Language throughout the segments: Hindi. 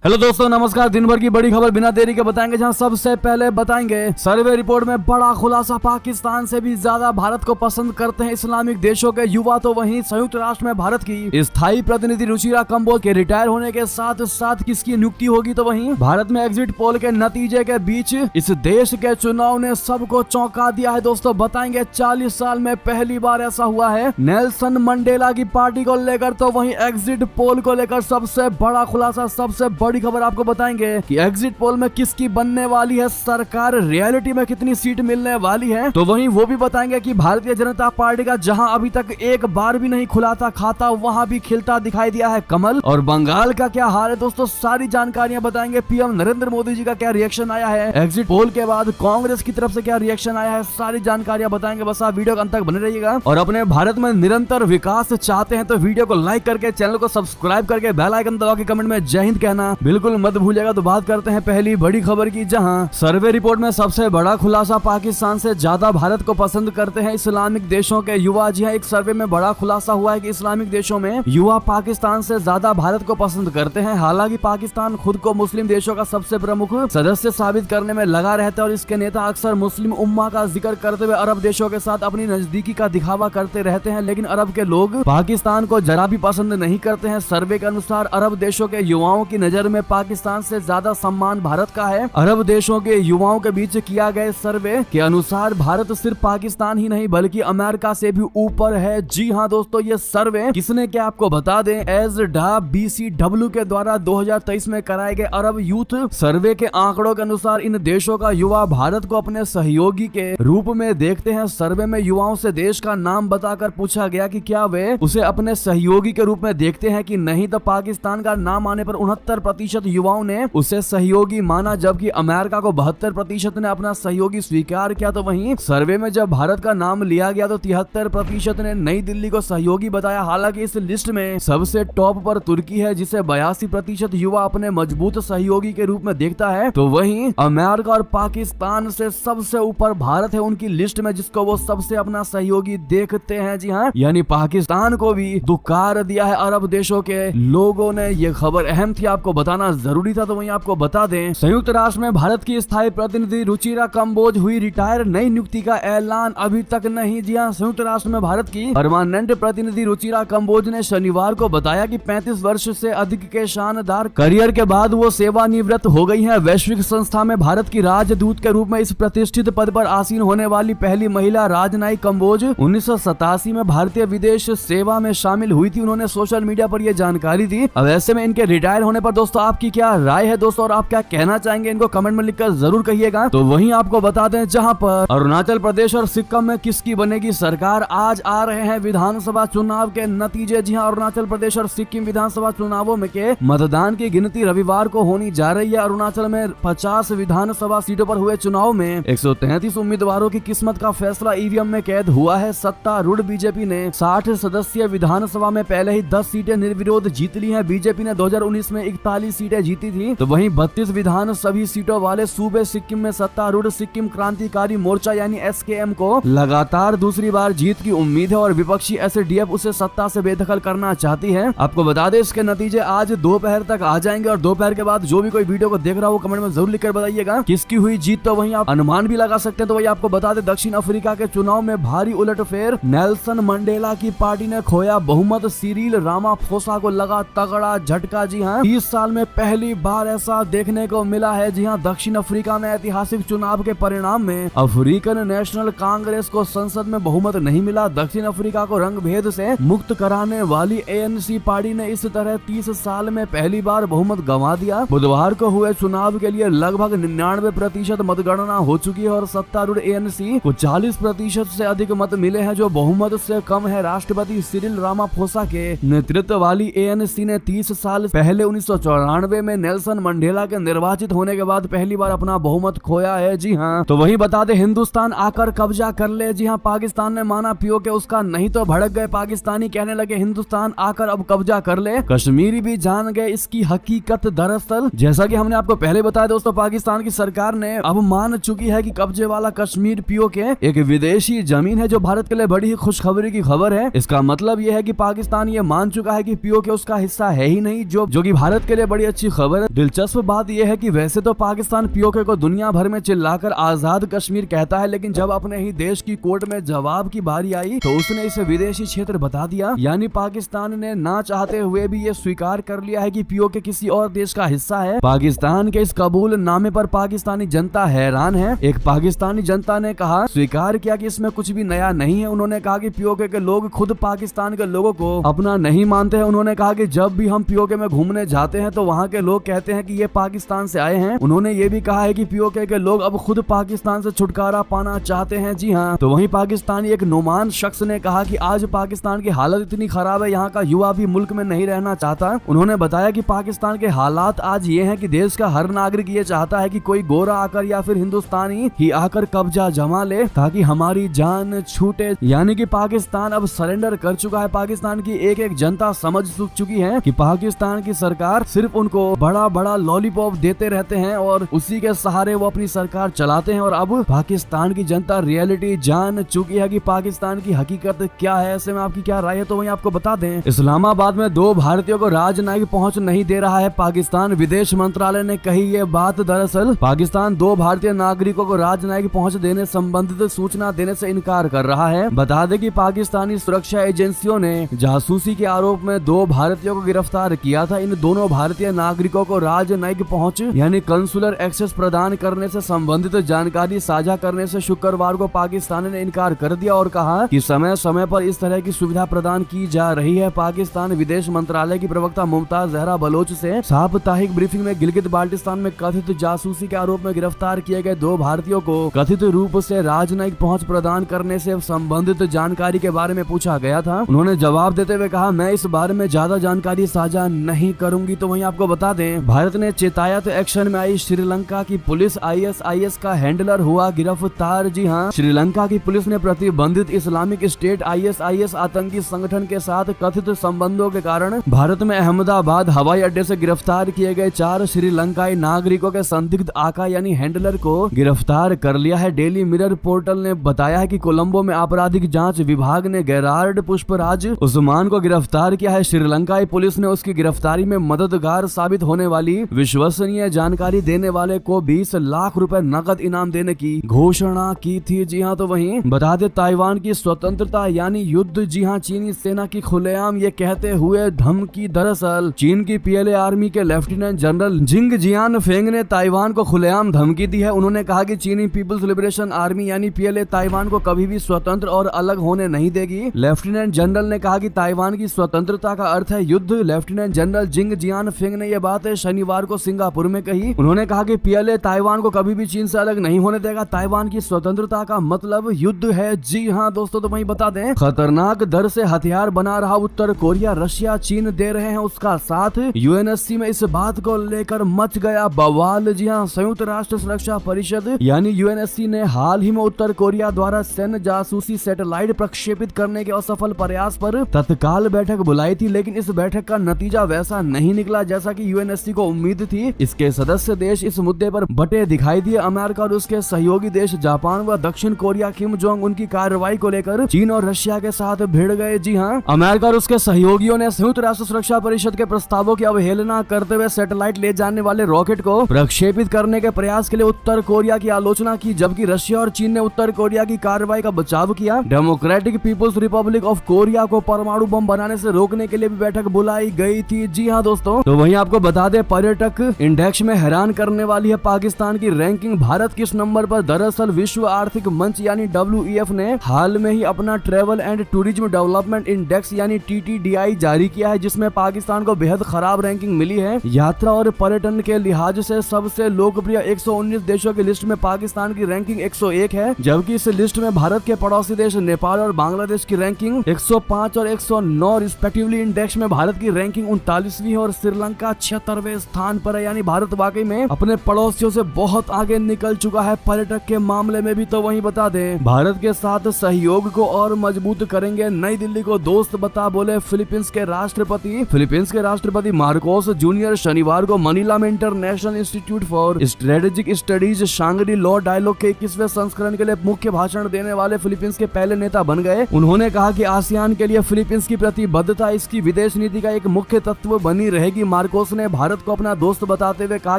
हेलो दोस्तों, नमस्कार। दिन भर की बड़ी खबर बिना देरी के बताएंगे, जहां सबसे पहले बताएंगे सर्वे रिपोर्ट में बड़ा खुलासा। पाकिस्तान से भी ज्यादा भारत को पसंद करते हैं इस्लामिक देशों के युवा। तो वहीं संयुक्त राष्ट्र में भारत की स्थायी प्रतिनिधि रुचिरा कंबोज के रिटायर होने के साथ साथ किसकी नियुक्ति होगी। तो वहीं भारत में एग्जिट पोल के नतीजे के बीच इस देश के चुनाव ने सबको चौंका दिया है। दोस्तों बताएंगे 40 साल में पहली बार ऐसा हुआ है नेल्सन मंडेला की पार्टी को लेकर। तो वहीं एग्जिट पोल को लेकर सबसे बड़ा खुलासा, सबसे बड़ी खबर आपको बताएंगे कि एग्जिट पोल में किसकी बनने वाली है सरकार, रियलिटी में कितनी सीट मिलने वाली है। तो वहीं वो भी बताएंगे कि भारतीय जनता पार्टी का जहां अभी तक एक बार भी नहीं खुला था खाता, वहां भी खिलता दिखाई दिया है कमल। और बंगाल का क्या हाल है दोस्तों, सारी जानकारियां बताएंगे। पीएम नरेंद्र मोदी जी का क्या रिएक्शन आया है एग्जिट पोल के बाद, कांग्रेस की तरफ से क्या रिएक्शन आया है, सारी जानकारियां बताएंगे। बस आप वीडियो के अंत तक बने रहिएगा और अपने भारत में निरंतर विकास चाहते हैं तो वीडियो को लाइक करके, चैनल को सब्सक्राइब करके, बेल आइकन दबा के कमेंट में जय हिंद कहना बिल्कुल मत भूलिएगा। तो बात करते हैं पहली बड़ी खबर की, जहां सर्वे रिपोर्ट में सबसे बड़ा खुलासा, पाकिस्तान से ज्यादा भारत को पसंद करते हैं इस्लामिक देशों के युवा। जी हां, एक सर्वे में बड़ा खुलासा हुआ है कि इस्लामिक देशों में युवा पाकिस्तान से ज्यादा भारत को पसंद करते हैं। हालांकि पाकिस्तान खुद को मुस्लिम देशों का सबसे प्रमुख सदस्य साबित करने में लगा रहता है और इसके नेता अक्सर मुस्लिम उम्मा का जिक्र करते हुए अरब देशों के साथ अपनी नजदीकी का दिखावा करते रहते हैं। लेकिन अरब के लोग पाकिस्तान को जरा भी पसंद नहीं करते हैं। सर्वे के अनुसार अरब देशों के युवाओं की नजर में पाकिस्तान से ज्यादा सम्मान भारत का है। अरब देशों के युवाओं के बीच किया गया सर्वे के अनुसार भारत सिर्फ पाकिस्तान ही नहीं बल्कि अमेरिका से भी ऊपर है। जी हां दोस्तों, ये सर्वे किसने क्या आपको बता दें, एजडा BCW के द्वारा 2023 में कराए गए अरब यूथ सर्वे के आंकड़ों के अनुसार इन देशों का युवा भारत को अपने सहयोगी के रूप में देखते हैं। सर्वे में युवाओं से देश का नाम बताकर पूछा गया कि क्या वे उसे अपने सहयोगी के रूप में देखते हैं कि नहीं। तो पाकिस्तान का नाम आने पर 69% युवाओं ने उसे सहयोगी माना, जबकि अमेरिका को 72% ने अपना सहयोगी स्वीकार किया। तो वहीं सर्वे में जब भारत का नाम लिया गया तो 73% ने नई दिल्ली को सहयोगी बताया। हालांकि इस लिस्ट में सबसे टॉप पर तुर्की है, जिसे 82% युवा अपने मजबूत सहयोगी के रूप में देखता है। तो वहीं अमेरिका और पाकिस्तान से सबसे ऊपर भारत है उनकी लिस्ट में, जिसको वो सबसे अपना सहयोगी देखते हैं। जी हाँ, यानी पाकिस्तान को भी दुकार दिया है अरब देशों के लोगों ने। ये खबर अहम थी, आपको बताना जरूरी था। तो वहीं आपको बता दें, संयुक्त राष्ट्र में भारत की स्थायी प्रतिनिधि रुचिरा कंबोज हुई रिटायर, नई नियुक्ति का ऐलान अभी तक नहीं। जी हां, संयुक्त राष्ट्र में भारत की परमानेंट प्रतिनिधि रुचिरा कंबोज ने शनिवार को बताया कि 35 वर्ष से अधिक के शानदार करियर के बाद वो सेवानिवृत्त हो गई हैं। वैश्विक संस्था में भारत की राजदूत के रूप में इस प्रतिष्ठित पद पर आसीन होने वाली पहली महिला राजनयिक कंबोज 1987 में भारतीय विदेश सेवा में शामिल हुई थी। उन्होंने सोशल मीडिया पर यह जानकारी दी। अब ऐसे में इनके रिटायर होने पर दोस्तों आपकी क्या राय है दोस्तों, और आप क्या कहना चाहेंगे, इनको कमेंट में लिखकर जरूर कहिएगा। तो वहीं आपको बता दें, जहां पर अरुणाचल प्रदेश और सिक्किम में किसकी बनेगी सरकार, आज आ रहे हैं विधानसभा चुनाव के नतीजे। जी हां, अरुणाचल प्रदेश और सिक्किम विधानसभा चुनावों में के मतदान की गिनती रविवार को होनी जा रही है। अरुणाचल में 50 विधानसभा सीटों पर हुए चुनाव में 133 उम्मीदवारों की किस्मत का फैसला ईवीएम में कैद हुआ है। सत्तारूढ़ बीजेपी ने 60 सदस्यीय विधानसभा में पहले ही 10 सीटें निर्विरोध जीत ली हैं। बीजेपी ने 2019 में 41 सीटें जीती थी। तो वहीं 32 विधान सभी सीटों वाले सूबे सिक्किम में सत्तारूढ़ सिक्किम क्रांतिकारी मोर्चा यानी SKM को लगातार दूसरी बार जीत की उम्मीद है और विपक्षी SDF उसे सत्ता से बेदखल करना चाहती है। आपको बता दें, इसके नतीजे आज दोपहर तक आ जाएंगे और दोपहर के बाद जो भी कोई वीडियो को देख रहा हो कमेंट में जरूर लिखकर बताइएगा किसकी हुई जीत। तो वहीं आप अनुमान भी लगा सकते हैं। तो वही आपको बता दें, दक्षिण अफ्रीका के चुनाव में भारी उलटफेर, नेल्सन मंडेला की पार्टी ने खोया बहुमत, सिरिल रामाफोसा को लगा तगड़ा झटका। जी हाँ, 30 साल में पहली बार ऐसा देखने को मिला है। जी हाँ, दक्षिण अफ्रीका में ऐतिहासिक चुनाव के परिणाम में अफ्रीकन नेशनल कांग्रेस को संसद में बहुमत नहीं मिला। दक्षिण अफ्रीका को रंग भेद से मुक्त कराने वाली ANC पार्टी ने इस तरह 30 साल में पहली बार बहुमत गंवा दिया। बुधवार को हुए चुनाव के लिए लगभग 99% मतगणना हो चुकी है और सत्तारूढ़ ANC को 40% से अधिक मत मिले हैं, जो बहुमत से कम है। राष्ट्रपति सिरिल रामाफोसा के नेतृत्व वाली ANC ने 30 साल पहले 1994 में नेल्सन मंडेला के निर्वाचित होने के बाद पहली बार अपना बहुमत खोया है। जी हाँ, तो वही बता दे, हिंदुस्तान आकर कब्जा कर ले। जी हाँ, पाकिस्तान ने माना POK उसका नहीं तो भड़क गए पाकिस्तानी, कहने लगे हिंदुस्तान आकर अब कब्जा कर ले। कश्मीरी भी जान गए इसकी हकीकत। दरअसल जैसा कि हमने आपको पहले बताया दोस्तों, पाकिस्तान की सरकार ने अब मान चुकी है कि कब्जे वाला कश्मीर POK एक विदेशी जमीन है, जो भारत के लिए बड़ी ही खुशखबरी की खबर है। इसका मतलब यह है कि पाकिस्तान ये मान चुका है कि POK उसका हिस्सा है ही नहीं, जो कि भारत के लिए बड़ी अच्छी खबर है। दिलचस्प बात यह है कि वैसे तो पाकिस्तान पीओके को दुनिया भर में चिल्लाकर आजाद कश्मीर कहता है, लेकिन जब अपने ही देश की कोर्ट में जवाब की बारी आई तो उसने इसे विदेशी क्षेत्र बता दिया। यानी पाकिस्तान ने ना चाहते हुए भी ये स्वीकार कर लिया है कि पीओके किसी और देश का हिस्सा है। पाकिस्तान के इस कबूल नामे पर पाकिस्तानी जनता हैरान है। एक पाकिस्तानी जनता ने कहा, स्वीकार किया कि इसमें कुछ भी नया नहीं है। उन्होंने कहा कि पीओके के लोग खुद पाकिस्तान के लोगों को अपना नहीं मानते हैं। उन्होंने कहा कि जब भी हम पीओके में घूमने जाते हैं तो वहाँ के लोग कहते हैं कि ये पाकिस्तान से आए हैं। उन्होंने ये भी कहा है कि पीओके के लोग अब खुद पाकिस्तान से छुटकारा पाना चाहते हैं। जी हाँ, तो वहीं पाकिस्तानी एक नुमान शख्स ने कहा कि आज पाकिस्तान की हालत इतनी खराब है, यहाँ का युवा भी मुल्क में नहीं रहना चाहता। उन्होंने बताया कि पाकिस्तान के हालात आज ये हैं कि देश का हर नागरिक ये चाहता है कि कोई गोरा आकर या फिर हिंदुस्तानी ही आकर कब्जा जमा ले ताकि हमारी जान छूटे। यानी कि पाकिस्तान अब सरेंडर कर चुका है। पाकिस्तान की एक एक जनता समझ चुकी है कि पाकिस्तान की सरकार सिर्फ उनको बड़ा बड़ा लॉलीपॉप देते रहते हैं और उसी के सहारे वो अपनी सरकार चलाते हैं। और अब पाकिस्तान की जनता रियलिटी जान चुकी है कि पाकिस्तान की हकीकत क्या है। ऐसे में आपकी क्या राय है, तो वही आपको बता दें। इस्लामाबाद में 2 भारतीयों को राजनयिक पहुंच नहीं दे रहा है। पाकिस्तान विदेश मंत्रालय ने कही ये बात। दरअसल पाकिस्तान 2 भारतीय नागरिकों को राजनयिक पहुंच देने संबंधित सूचना देने से इनकार कर रहा है। बता दें कि पाकिस्तानी सुरक्षा एजेंसियों ने जासूसी के आरोप में 2 भारतीयों को गिरफ्तार किया था। इन दोनों भारतीय नागरिकों को राजनयिक पहुंच यानी कंसुलर एक्सेस प्रदान करने से संबंधित जानकारी साझा करने से शुक्रवार को पाकिस्तान ने इनकार कर दिया और कहा कि समय समय पर इस तरह की सुविधा प्रदान की जा रही है। पाकिस्तान विदेश मंत्रालय की प्रवक्ता मुमताज जहरा बलोच से साप्ताहिक ब्रीफिंग में गिलगित बाल्टिस्तान में कथित जासूसी के आरोप में गिरफ्तार किए गए 2 भारतीयों को कथित रूप से राजनयिक पहुंच प्रदान करने से संबंधित जानकारी के बारे में पूछा गया था। उन्होंने जवाब देते हुए कहा, मैं इस बारे में ज्यादा जानकारी साझा नहीं करूंगी। तो वहीं आपको बता दें, भारत ने चेतायत एक्शन में आई श्रीलंका की पुलिस। ISIS का हैंडलर हुआ गिरफ्तार। जी हाँ, श्रीलंका की पुलिस ने प्रतिबंधित इस्लामिक स्टेट ISIS आतंकी संगठन के साथ कथित संबंधों के कारण भारत में अहमदाबाद हवाई अड्डे से गिरफ्तार किए गए 4 श्रीलंकाई नागरिकों के संदिग्ध आका यानी हैंडलर को गिरफ्तार कर लिया है। डेली मिरर पोर्टल ने बताया है कि कोलंबो में आपराधिक जांच विभाग ने गेरार्ड पुष्पराज उस्मान को गिरफ्तार किया है। श्रीलंकाई पुलिस ने उसकी गिरफ्तारी में मददगार साबित होने वाली विश्वसनीय जानकारी देने वाले को 20 लाख रुपए नकद इनाम देने की घोषणा की थी। जी हाँ, तो वहीं बता दे ताइवान की स्वतंत्रता यानी युद्ध। जी हाँ, चीनी सेना की खुलेआम ये कहते हुए धमकी। दरअसल चीन की PLA आर्मी के लेफ्टिनेंट जनरल जिंग जियान फेंग ने ताइवान को खुलेआम धमकी दी है। उन्होंने कहा कि चीनी पीपुल्स लिबरेशन आर्मी यानी PLA ताइवान को कभी भी स्वतंत्र और अलग होने नहीं देगी। लेफ्टिनेंट जनरल ने कहा कि ताइवान की स्वतंत्रता का अर्थ है युद्ध। लेफ्टिनेंट जनरल जिंग जियान फेंग ने यह बात शनिवार को सिंगापुर में कही। उन्होंने कहा कि PLA ताइवान को कभी भी चीन से अलग नहीं होने देगा। ताइवान की स्वतंत्रता का मतलब युद्ध है। जी हाँ दोस्तों, तो वहीं बता दें, खतरनाक दर से हथियार बना रहा उत्तर कोरिया। रशिया चीन दे रहे हैं उसका साथ। UNSC में इस बात को लेकर मच गया बवाल। जी हाँ, संयुक्त राष्ट्र सुरक्षा परिषद यानी UNSC ने हाल ही में उत्तर कोरिया द्वारा सैन्य जासूसी सैटेलाइट प्रक्षेपित करने के असफल प्रयास पर तत्काल बैठक बुलाई थी, लेकिन इस बैठक का नतीजा वैसा नहीं निकला जैसा कि UNSC को उम्मीद थी। इसके सदस्य देश इस मुद्दे पर बटे दिखाई दिए। अमेरिका और उसके सहयोगी देश जापान व दक्षिण कोरिया किम जोंग उनकी कार्रवाई को लेकर चीन और रशिया के साथ भिड़ गए। जी हाँ, अमेरिका और उसके सहयोगियों ने संयुक्त राष्ट्र सुरक्षा परिषद के प्रस्तावों की अवहेलना करते हुए सैटेलाइट ले जाने वाले रॉकेट को प्रक्षेपित करने के प्रयास के लिए उत्तर कोरिया की आलोचना की, जबकि रशिया और चीन ने उत्तर कोरिया की कार्रवाई का बचाव किया। Democratic People's Republic of Korea को परमाणु बम बनाने से रोकने के लिए भी बैठक बुलाई गई थी। जी हाँ दोस्तों, तो वहीं आपको बता दें, पर्यटक इंडेक्स में हैरान करने वाली है पाकिस्तान की रैंकिंग। भारत किस नंबर पर? दरअसल विश्व आर्थिक मंच यानी WEF ने हाल में ही अपना travel and tourism development index यानी TTDI जारी किया है, जिसमें पाकिस्तान को बेहद खराब रैंकिंग मिली है। यात्रा और पर्यटन के लिहाज से सबसे लोकप्रिय 119 देशों की लिस्ट में पाकिस्तान की रैंकिंग 101 है, जबकि इस लिस्ट में भारत के पड़ोसी देश नेपाल और बांग्लादेश की रैंकिंग 105 और 109 रिस्पेक्टिवली। इंडेक्स में भारत की रैंकिंग 39वीं और श्रीलंका 76वें स्थान पर है। यानी भारत वाकई में अपने पड़ोसियों से बहुत आगे निकल चुका है पर्यटक के मामले में भी। तो वहीं बता दें, भारत के साथ सहयोग को और मजबूत करेंगे। नई दिल्ली को दोस्त बता बोले फिलीपींस के राष्ट्रपति। फिलीपींस के राष्ट्रपति मार्कोस जूनियर शनिवार को मनीला में International Institute for Strategic Studies Shangri La Dialogue के 21वें संस्करण के लिए मुख्य भाषण देने वाले फिलीपींस के पहले नेता बन गए। उन्होंने कहा कि आसियान के लिए फिलीपींस की प्रतिबद्धता इसकी विदेश नीति का एक मुख्य तत्व बनी रहेगी। मार्कोस ने भारत को अपना दोस्त बताते हुए कहा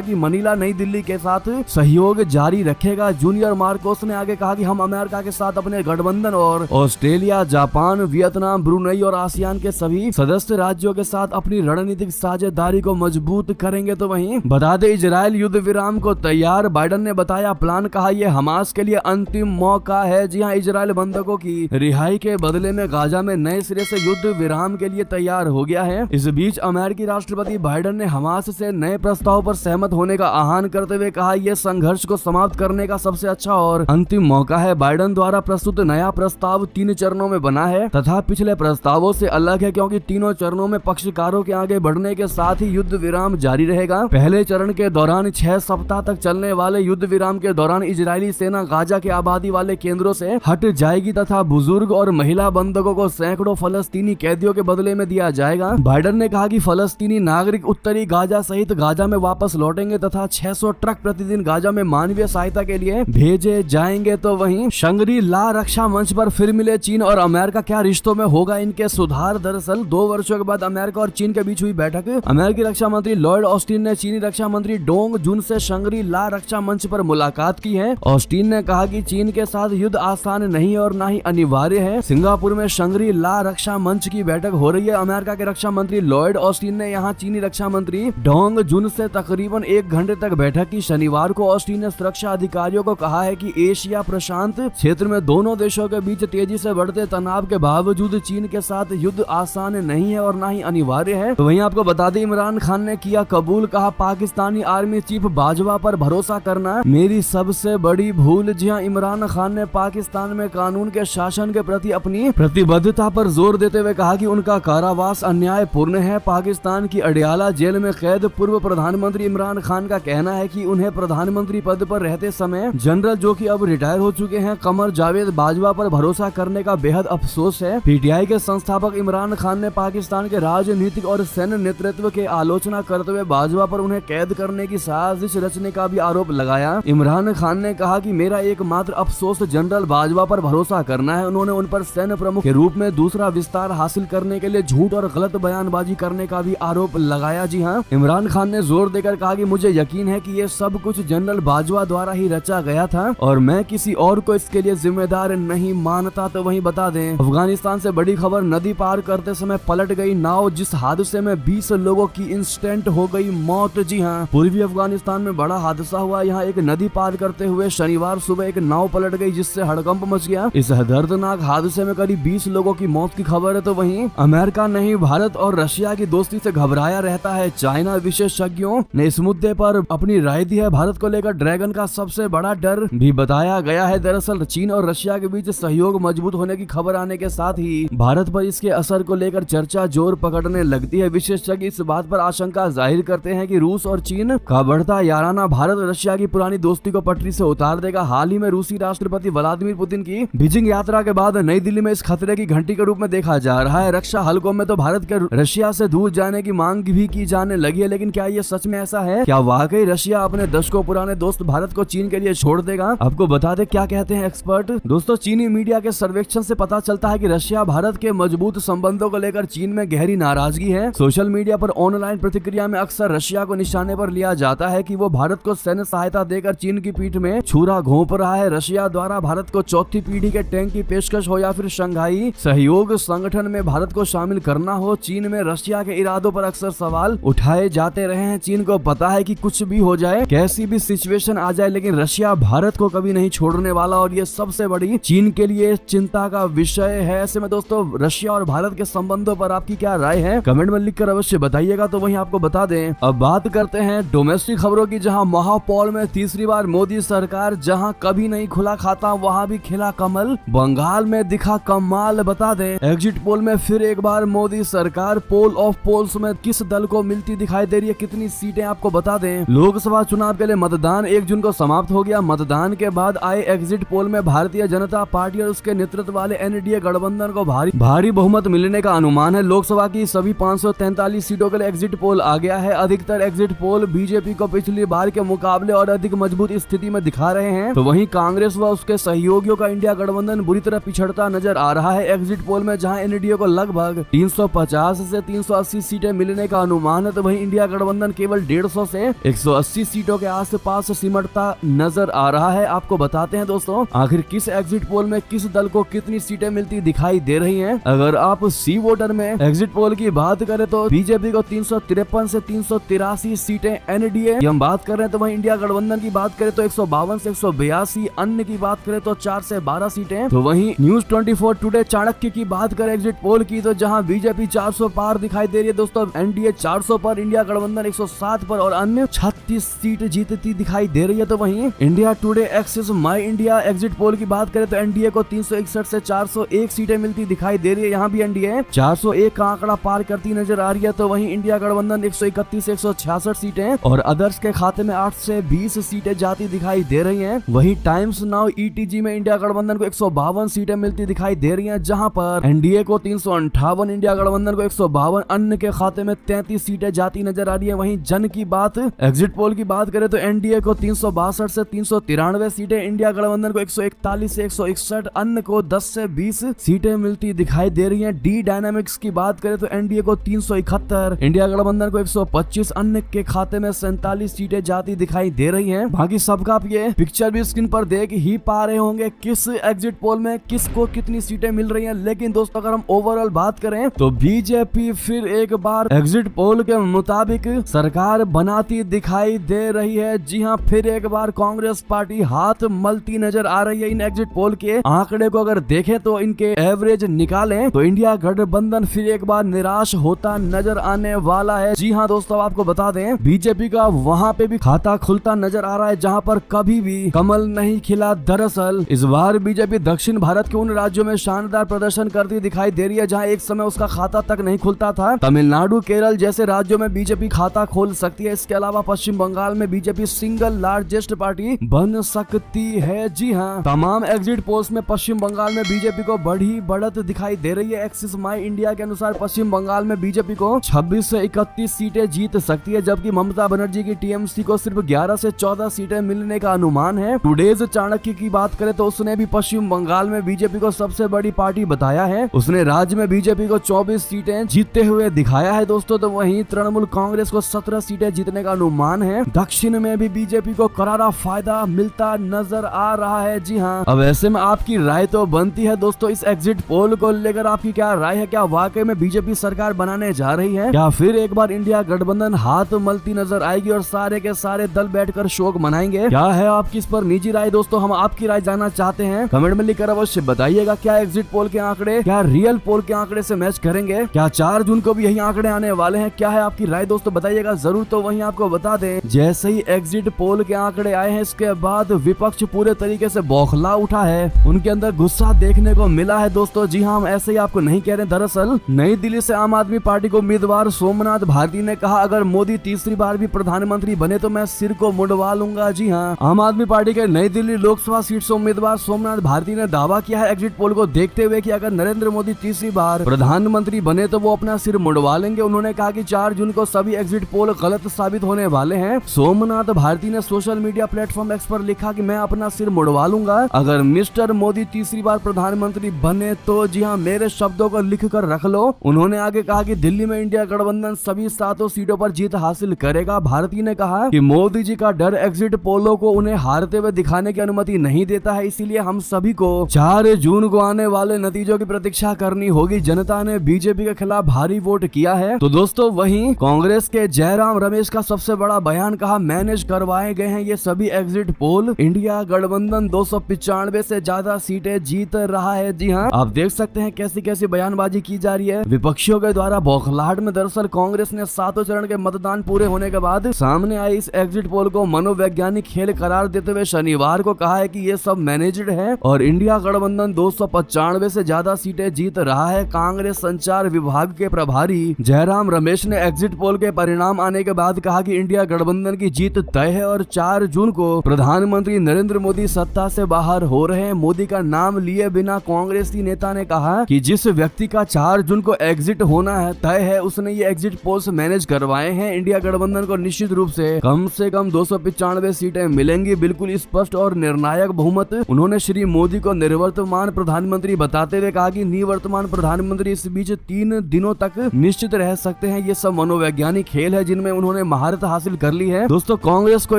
कि मनीला नई दिल्ली के साथ सहयोग जारी रखेगा। जूनियर मार्कोस ने आगे कहा कि हम अमेरिका के साथ अपने गठबंधन और ऑस्ट्रेलिया, जापान, वियतनाम, ब्रुनेई और आसियान के सभी सदस्य राज्यों के साथ अपनी रणनीतिक साझेदारी को मजबूत करेंगे। तो वहीं बता दें, इजराइल युद्ध विराम को तैयार, बाइडन ने बताया प्लान। कहा यह हमास के लिए अंतिम मौका है। जी हां, इजराइल बंधकों की रिहाई के बदले में गाजा में नए सिरे से युद्ध विराम के लिए तैयार हो गया है। इस बीच अमेरिकी राष्ट्रपति बाइडन ने हमास से नए प्रस्ताव पर सहमत होने का आह्वान करते हुए कहा यह संघर्ष को समाप्त करने का सबसे अच्छा और अंतिम मौका है। बाइडन द्वारा प्रस्तुत नया प्रस्ताव 3 चरणों में बना है तथा पिछले प्रस्तावों से अलग है, क्योंकि तीनों चरणों में पक्षकारों के आगे बढ़ने के साथ ही युद्ध विराम जारी रहेगा। पहले चरण के दौरान 6 सप्ताह तक चलने वाले युद्ध विराम के दौरान इजरायली सेना गाजा के आबादी वाले केंद्रों से हट जाएगी तथा बुजुर्ग और महिला बंधकों को सैकड़ों फलस्तीनी कैदियों के बदले में दिया जाएगा। बाइडन ने कहा कि फलस्तीनी नागरिक उत्तरी गाजा सहित गाजा में वापस लौटेंगे तथा 600 ट्रक प्रतिदिन गाजा में मानवीय सहायता के लिए भेजे जाएंगे। तो वहीं शंग्री ला रक्षा मंच पर फिर मिले चीन और अमेरिका, क्या रिश्तों में होगा इनके सुधार। दरअसल 2 वर्षों के बाद अमेरिका और चीन के बीच हुई बैठक। अमेरिकी रक्षा मंत्री लॉयड ऑस्टिन ने चीनी रक्षा मंत्री डोंग जुन से शंग्री ला रक्षा मंच पर मुलाकात की है। ऑस्टिन ने कहा कि चीन के साथ युद्ध आसान नहीं और न ही अनिवार्य है। सिंगापुर में शंग्री ला रक्षा मंच की बैठक हो रही है। अमेरिका के रक्षा मंत्री लॉयड ऑस्टिन ने यहाँ चीनी रक्षा मंत्री डोंग जुन से तकरीबन 1 घंटे तक बैठक की। शनिवार को ऑस्टिन ने सुरक्षा अधिकारियों को कहा है कि एशिया प्रशांत क्षेत्र में दोनों देशों के बीच तेजी से बढ़ते तनाव के बावजूद चीन के साथ युद्ध आसान नहीं है और न ही अनिवार्य है। तो वहीं आपको बता दें, इमरान खान ने किया कबूल। कहा पाकिस्तानी आर्मी चीफ बाजवा पर भरोसा करना मेरी सबसे बड़ी भूल। जी हां, इमरान खान ने पाकिस्तान में कानून के शासन के प्रति अपनी प्रतिबद्धता पर जोर देते हुए कहा कि उनका कारावास अन्यायपूर्ण है। पाकिस्तान की अडियाला जेल में कैद पूर्व प्रधानमंत्री इमरान खान का कहना है कि उन्हें प्रधानमंत्री पद पर रहते समय जनरल, जो कि अब रिटायर हो चुके हैं, कमर जावेद बाजवा पर भरोसा करने का बेहद अफसोस है। पीटीआई के संस्थापक इमरान खान ने पाकिस्तान के राजनीतिक और सैन्य नेतृत्व के आलोचना करते हुए बाजवा पर उन्हें कैद करने की साजिश रचने का भी आरोप लगाया। इमरान खान ने कहा कि मेरा एकमात्र अफसोस जनरल बाजवा पर भरोसा करना है। उन्होंने उन पर सैन्य प्रमुख के रूप में दूसरा विस्तार हासिल करने के लिए झूठ और गलत बयानबाजी करने का भी आरोप लगाया। जी हाँ, इमरान खान ने जोर देकर कहा कि मुझे यकीन है कि ये सब कुछ जनरल बाजवा द्वारा ही रचा गया था और मैं किसी और को इसके लिए जिम्मेदार नहीं मानता। तो वहीं बता दें, अफगानिस्तान से बड़ी खबर, नदी पार करते समय पलट गई नाव, जिस हादसे में 20 लोगों की इंस्टेंट हो गई मौत। जी हाँ, पूर्वी अफगानिस्तान में बड़ा हादसा हुआ। यहाँ एक नदी पार करते हुए शनिवार सुबह एक नाव पलट गई, जिससे हड़कंप मच गया। इस दर्दनाक हादसे में करीब 20 लोगों की मौत की खबर है। तो वहीं अमेरिका नहीं, भारत और रशिया की दोस्ती से घबराया रहता है चाइना। विशेषज्ञों ने इस मुद्दे पर अपनी राय दी है। भारत को लेकर ड्रैगन का सबसे बड़ा डर भी बताया गया है। दरअसल चीन और रशिया के बीच सहयोग मजबूत होने की खबर आने के साथ ही भारत पर इसके असर को लेकर चर्चा जोर पकड़ने लगती है। विशेषज्ञ इस बात पर आशंका जाहिर करते हैं कि रूस और चीन का बढ़ता याराना भारत रशिया की पुरानी दोस्ती को पटरी से उतार देगा। हाल ही में रूसी राष्ट्रपति व्लादिमीर पुतिन की बीजिंग यात्रा के बाद नई दिल्ली में इस खतरे की घंटी के रूप में देखा जा रहा है। रक्षा हलकों में तो भारत के रशिया से दूर जाने की मांग भी की जाने लगी है, लेकिन क्या ये सच में ऐसा है? क्या वाकई रशिया अपने दशकों पुराने दोस्त भारत को चीन के लिए छोड़ देगा? आपको बता दे क्या कहते हैं एक्सपर्ट। दोस्तों, चीनी मीडिया के सर्वेक्षण से पता चलता है कि रशिया भारत के मजबूत संबंधों को लेकर चीन में गहरी नाराजगी है। सोशल मीडिया पर ऑनलाइन प्रतिक्रिया में अक्सर रशिया को निशाने पर लिया जाता है कि वो भारत को सैन्य सहायता देकर चीन की पीठ में छुरा घोंप रहा है। रशिया द्वारा भारत को 4थी पीढ़ी के टैंक की पेशकश हो या फिर शंघाई सहयोग संगठन में भारत को शामिल करना हो, चीन में रशिया के इरादों पर अक्सर सवाल उठाए जाते रहे हैं। चीन को पता है कि कुछ भी हो जाए, कैसी भी सिचुएशन आ जाए, लेकिन रशिया भारत को कभी नहीं छोड़ने वाला और ये सबसे बड़ी चीन के लिए चिंता का विषय है। ऐसे में दोस्तों, रशिया और भारत के संबंधों पर आपकी क्या राय है? कमेंट में लिखकर अवश्य बताइएगा। तो वहीं आपको बता दें, अब बात करते हैं डोमेस्टिक खबरों की, जहां महापौल में तीसरी बार मोदी सरकार, जहां कभी नहीं खुला खाता वहां भी खिला कमल, बंगाल में दिखा कमाल। बता दें, एग्जिट पोल में फिर एक बार मोदी सरकार। पोल ऑफ पोल्स में किस दल को मिलती दिखाई दे रही है, कितनी सीटें आपको बता दें। लोकसभा चुनाव के लिए मतदान 1 जून को समाप्त हो गया। मतदान के बाद आए एग्जिट पोल में भारतीय जनता पार्टी और उसके नेतृत्व वाले एनडीए गठबंधन को भारी बहुमत मिलने का अनुमान है। लोकसभा की सभी 543 सीटों के लिए एग्जिट पोल आ गया है। अधिकतर एग्जिट पोल बीजेपी को पिछली बार के मुकाबले और अधिक मजबूत स्थिति में दिखा रहे हैं। तो वहीं कांग्रेस व उसके सहयोगियों का इंडिया गठबंधन बुरी तरह पिछड़ता नजर आ रहा है। एग्जिट पोल में जहां एनडीए को लगभग 350 से 380 सीटें मिलने का अनुमान है, तो वहीं इंडिया गठबंधन केवल 150 से 180 सीटों के आसपास सिमटता नजर आ रहा है। आपको बताते हैं दोस्तों, आखिर किस एग्जिट पोल में किस दल को कितनी सीटें मिलती दिखाई दे रही हैं। अगर आप सी वोटर में एग्जिट पोल की बात करें तो बीजेपी को 353 से 383 सीटें, एनडीए की हम बात कर रहे हैं तो वहीं इंडिया गठबंधन की बात करें तो 152 से 182, अन्य की बात करें तो 4 से 12 सीटें। तो वहीं न्यूज 24 टुडे चाणक्य की बात करें एग्जिट पोल की, तो जहां बीजेपी 400 पार दिखाई दे रही है दोस्तों, एनडीए 400 पर, इंडिया गठबंधन 107 पर और अन्य 36 सीट जीतती दिखाई दे रही है। तो वहीं इंडिया टुडे एक्सिस माई इंडिया एग्जिट पोल की बात करें तो एनडीए को 361 से 401 सीटें मिलती दिखाई दे रही है। यहाँ भी एनडीए 401 का आंकड़ा पार करती नजर आ रही है। तो वहीं इंडिया गठबंधन 131 से 166 सीटें और अदर्स के खाते में 8 से 20 सीटें जाती दिखाई दे रही हैं। वहीं टाइम्स नाउ ईटीजी में इंडिया गठबंधन को 152 सीटें मिलती दिखाई दे रही हैं, जहां पर एनडीए को 358, इंडिया गठबंधन को 152, अन्य के खाते में 33 सीटें जाती नजर आ रही है। वहीं जन की बात एग्जिट पोल की बात करें तो एनडीए को 362 से 393 सीटें, इंडिया गठबंधन को 141 से 161, अन्य को 10 से 20 सीटें मिलती दिखाई दे रही हैं। डी डायनामिक्स की बात करें तो एनडीए को 371, इंडिया गठबंधन को 125, अन्य के खाते में 47 सीटें जाती दिखाई दे रही हैं। बाकी सबका आप ये पिक्चर भी स्क्रीन पर देख ही पा रहे होंगे किस एग्जिट पोल में किसको कितनी सीटें मिल रही हैं। लेकिन दोस्तों अगर हम ओवरऑल बात करें तो बीजेपी फिर एक बार एग्जिट पोल के मुताबिक सरकार बनाती दिखाई दे रही है। जी हां, फिर एक बार कांग्रेस पार्टी हाथ मलती नजर आ रही है। इन एग्जिट पोल के आंकड़े को अगर देखें तो इनके एवरेज निकालें तो इंडिया गठबंधन फिर एक बार निराश होता नजर आने वाला है। जी हां दोस्तों, आपको बता दें बीजेपी का वहां पे भी खाता खुलता नजर आ रहा है जहां पर कभी भी कमल नहीं खिला। दरअसल इस बार बीजेपी दक्षिण भारत के उन राज्यों में शानदार प्रदर्शन करती दिखाई दे रही है जहां एक समय उसका खाता तक नहीं खुलता था। तमिलनाडु, केरल जैसे राज्यों में बीजेपी खाता खोल सकती है। इसके अलावा पश्चिम बंगाल में बीजेपी सिंगल लार्जेस्ट पार्टी बन सकती है। जी हाँ, तमाम एग्जिट पोल्स में पश्चिम बंगाल में बीजेपी को बड़ी बढ़त दिखाई दे रही है। एक्सिस माई इंडिया के अनुसार पश्चिम बंगाल में बीजेपी को 26 से 31 सीटें जीत सकती है, जबकि ममता बनर्जी की टीएमसी को सिर्फ 11 से 14 सीटें मिलने का अनुमान है। टुडेज चाणक्य की बात करें तो उसने भी पश्चिम बंगाल में बीजेपी को सबसे बड़ी पार्टी बताया है। उसने राज्य में बीजेपी को 24 सीटें जीतते हुए दिखाया है दोस्तों। तो वहीं तृणमूल कांग्रेस को 17 सीटें जीतने का अनुमान है। दक्षिण में भी बीजेपी को करारा फायदा मिलता नजर आ रहा है। जी हाँ, अब ऐसे में आपकी राय तो बनती है दोस्तों, इस एग्जिट पोल को लेकर आपकी क्या राय है? क्या वाकई में बीजेपी सरकार बनाने जा रही है? क्या फिर एक बार इंडिया गठबंधन हाथ मलती नजर आएगी और सारे के सारे दल बैठकर शोक मनाएंगे? क्या है आपकी इस पर निजी राय दोस्तों? हम आपकी राय जानना चाहते हैं, कमेंट में लिखकर अवश्य बताइएगा। क्या एग्जिट पोल के आंकड़े क्या रियल पोल के आंकड़े से मैच करेंगे? क्या 4 जून को भी यही आंकड़े आने वाले हैं? क्या है आपकी राय दोस्तों, बताइएगा जरूर। तो वहीं आपको बता दें, जैसे ही एग्जिट पोल के आंकड़े आए हैं इसके बाद विपक्ष पूरे तरीके से बौखला उठा है। उनके अंदर गुस्सा देखने को मिला है दोस्तों। जी हाँ, हम ऐसे ही आपको नहीं कह रहे। दरअसल नई दिल्ली से आम आदमी पार्टी को उम्मीदवार सोमनाथ भारती ने कहा, अगर मोदी तीसरी बार भी प्रधानमंत्री बने तो मैं सिर को मुंडवा लूंगा। जी हाँ, आम आदमी पार्टी के नई दिल्ली लोकसभा सीट से उम्मीदवार सोमनाथ भारती ने दावा किया है एग्जिट पोल को देखते हुए कि अगर नरेंद्र मोदी तीसरी बार प्रधानमंत्री बने तो वो अपना सिर मुंडवा लेंगे। उन्होंने कहा कि 4 जून को सभी एग्जिट पोल गलत साबित होने वाले हैं। सोमनाथ भारती ने सोशल मीडिया प्लेटफॉर्म एक्स पर लिखा कि मैं अपना सिर मुंडवा लूंगा अगर मिस्टर मोदी तीसरी बार प्रधानमंत्री बने तो। जी हाँ, मेरे शब्दों को लिख कर रख लो। उन्होंने आगे कहा कि दिल्ली में इंडिया गठबंधन सभी 7 सीटों पर जीत हासिल करेगा। भारती ने कहा कि मोदी जी का डर एग्जिट पोलों को उन्हें हारते हुए दिखाने की अनुमति नहीं देता है, इसीलिए हम सभी को 4 जून को आने वाले नतीजों की प्रतीक्षा करनी होगी। जनता ने बीजेपी के खिलाफ भारी वोट किया है। तो दोस्तों वहीं कांग्रेस के जयराम रमेश का सबसे बड़ा बयान, कहा मैनेज करवाए गए हैं ये सभी एग्जिट पोल, इंडिया गठबंधन 295 से ज्यादा सीटें जीत रहा है। जी हाँ, आप देख सकते हैं कैसी कैसी बयानबाजी की जा रही है विपक्षियों के द्वारा बौखलाहट में। दरअसल कांग्रेस ने 7 चरण के मतदान पूरे होने के बाद सामने आई इस एग्जिट पोल को मनोवैज्ञानिक खेल करार देते हुए शनिवार को कहा है कि ये सब मैनेज्ड है और इंडिया गठबंधन 295 से ज्यादा सीटें जीत रहा है। कांग्रेस संचार विभाग के प्रभारी जयराम रमेश ने एग्जिट पोल के परिणाम आने के बाद कहा कि इंडिया गठबंधन की जीत तय है और 4 जून को प्रधानमंत्री नरेंद्र मोदी सत्ता से बाहर हो रहे हैं। मोदी का नाम लिए बिना कांग्रेसी नेता ने कहा कि जिस व्यक्ति का 4 जून को एग्जिट होना है तय है, उसने ये एग्जिट पोल्स मैनेज करवाए हैं। इंडिया गठबंधन को निश्चित रूप से कम 295 सीटें मिलेंगी, बिल्कुल स्पष्ट और निर्णायक बहुमत। उन्होंने श्री मोदी को निर्वर्तमान प्रधानमंत्री बताते हुए कहा कि निवर्तमान प्रधानमंत्री इस बीच 3 दिनों तक निश्चित रह सकते हैं। हैं ये सब मनोवैज्ञानिक खेल है जिनमें उन्होंने महारत हासिल कर ली है। दोस्तों कांग्रेस को,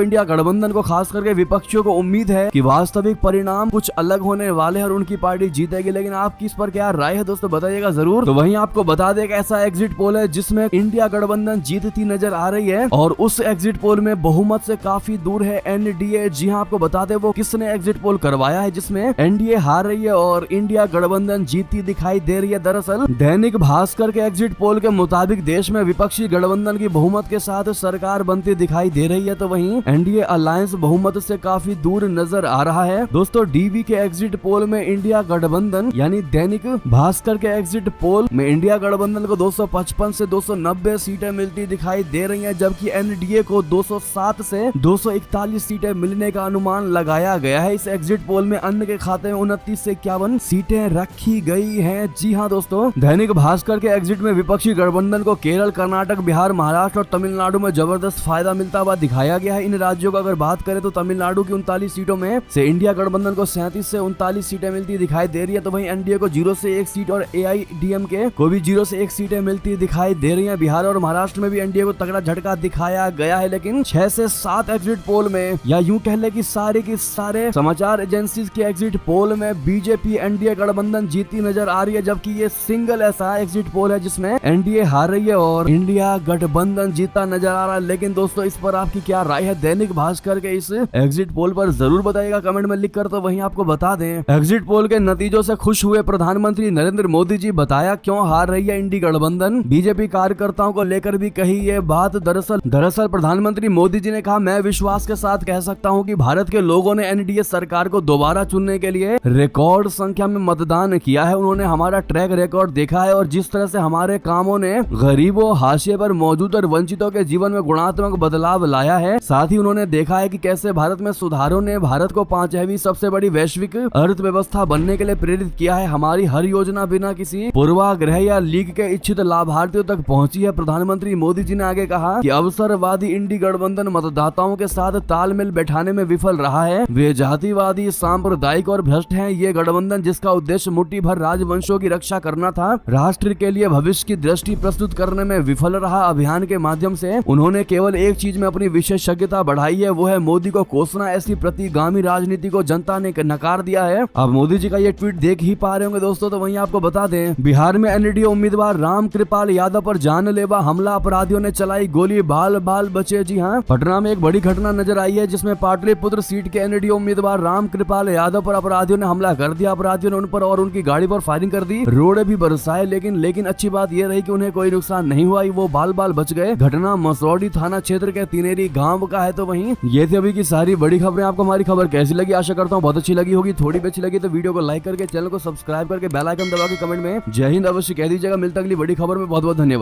इंडिया गठबंधन को, खास करके विपक्षियों को उम्मीद है कि वास्तविक परिणाम कुछ अलग होने वाले हैं और उनकी पार्टी जीतेगी। लेकिन आपकी इस पर क्या राय है दोस्तों, बताइएगा जरूर। तो वहीं आपको बता दें, ऐसा एग्जिट पोल है जिसमें इंडिया गठबंधन जीतती नजर आ रही है और उस एग्जिट पोल में बहुमत से काफी दूर है एनडीए। जी हाँ, आपको बता दें वो किसने एग्जिट पोल करवाया है जिसमें एनडीए हार रही है और इंडिया गठबंधन जीतती दिखाई दे रही है। दरअसल दैनिक भास्कर के एग्जिट पोल के मुताबिक देश में विपक्षी गठबंधन की बहुमत के साथ सरकार बनती दिखाई दे रही है, तो वहीं एनडीए अलायंस बहुमत से काफी दूर नजर आ रहा है। दोस्तों डीबी के एग्जिट पोल में इंडिया गठबंधन यानी दैनिक भास्कर के एग्जिट पोल में इंडिया गठबंधन को 255 से 290 सीटें मिलती दिखाई दे रही हैं, जबकि एनडीए को 207 से 241 सीटें मिलने का अनुमान लगाया गया है। इस एग्जिट पोल में अन्य के खाते में 29 से 51 सीटें रखी गई हैं। जी हाँ दोस्तों, दैनिक भास्कर के एग्जिट में विपक्षी गठबंधन को केरल, कर्नाटक, बिहार, महाराष्ट्र और तमिलनाडु में जबरदस्त फायदा मिलता हुआ दिखाया गया है। इन राज्यों का अगर बात करें तो तमिलनाडु की 39 सीटों में से इंडिया गठबंधन को 37 से 39 सीटें मिलती दिखाई दे रही है, तो वहीं एनडीए को 0 से 1 सीट और एआईडीएमके को भी 0 से 1 सीटें मिलती दिखाई दे रही है। बिहार और महाराष्ट्र में भी एनडीए को तगड़ा झटका दिखाया गया है, लेकिन 6 से 7 एग्जिट पोल में या यूं कह ले कि सारे की सारे समाचार एजेंसीज के एग्जिट पोल में बीजेपी एनडीए गठबंधन जीती नजर आ रही है, जबकि ये सिंगल ऐसा एग्जिट पोल है जिसमें एनडीए हार रही है और इंडिया गठबंधन जीता नजर आ रहा है। लेकिन दोस्तों इस पर आपकी क्या राय है दैनिक भास्कर के इस एग्जिट पोल पर जरूर बताइएगा कमेंट में लिखकर। तो वहीं आपको बता दें, एग्जिट पोल के नतीजों से खुश हुए प्रधानमंत्री नरेंद्र मोदी जी, बताया क्यों हार रही है इंडी गठबंधन। बीजेपी कार्यकर्ताओं को लेकर भी कही ये बात। दरअसल प्रधानमंत्री मोदी जी ने कहा, मैं विश्वास के साथ कह सकता हूं कि भारत के लोगों ने एनडीए सरकार को दोबारा चुनने के लिए रिकॉर्ड संख्या में मतदान किया है। उन्होंने हमारा ट्रैक रिकॉर्ड देखा है और जिस तरह से हमारे कामों ने गरीबों, हाशिए पर मौजूद और वंचितों के जीवन में गुणात्मक बदलाव लाया है। साथ ही उन्होंने देखा है कि कैसे भारत में सुधारों ने भारत को 5वीं सबसे बड़ी वैश्विक अर्थव्यवस्था बनने के लिए प्रेरित किया है। हमारी हर योजना बिना किसी पूर्वाग्रह या लीग के इच्छित लाभार्थियों तक पहुंची है। प्रधानमंत्री मोदी जी ने आगे कहा कि अवसरवादी इंडी गठबंधन मतदाताओं के साथ तालमेल बैठाने में विफल रहा है। वे जातिवादी, सांप्रदायिक और भ्रष्ट हैं। ये गठबंधन जिसका उद्देश्य मुट्ठी भर राजवंशों की रक्षा करना था, राष्ट्र के लिए भविष्य की दृष्टि प्रस्तुत करने में विफल रहा। अभियान के माध्यम से उन्होंने केवल एक चीज में अपनी विशेषज्ञता बढ़ाई है, वो है मोदी को कोसना। ऐसी प्रतिगामी राजनीति को जनता ने नकार दिया है। अब मोदी जी का ये ट्वीट देख ही पा रहे होंगे दोस्तों। तो वहीं आपको बता दें, बिहार में एनडीए उम्मीदवार राम कृपाल यादव पर जानलेवा हमला, अपराधियों ने चलाई गोली, बाल बाल बचे। जी हाँ, पटना में एक बड़ी घटना नजर आई है जिसमें पाटलिपुत्र सीट के एनडीए उम्मीदवार राम कृपाल यादव पर अपराधियों ने हमला कर दिया। अपराधियों ने उन पर और उनकी गाड़ी पर फायरिंग कर दी, रोड़े भी बरसाए, लेकिन अच्छी बात यह रही कि उन्हें कोई नुकसान नहीं हुआ, वो बाल बाल बच गए। घटना मसौड़ी थाना क्षेत्र के तिनेरी गांव का है। तो वहीं ये थी अभी की सारी बड़ी खबरें। आपको हमारी खबर कैसी लगी, आशा करता हूँ बहुत अच्छी लगी होगी। थोड़ी भी अच्छी लगी तो वीडियो को लाइक करके, चैनल को सब्सक्राइब करके, बेल आइकन दबा के कमेंट में जय हिंद अवश्य कह दीजिएगा। मिलता अगली बड़ी खबर में। बहुत बहुत धन्यवाद।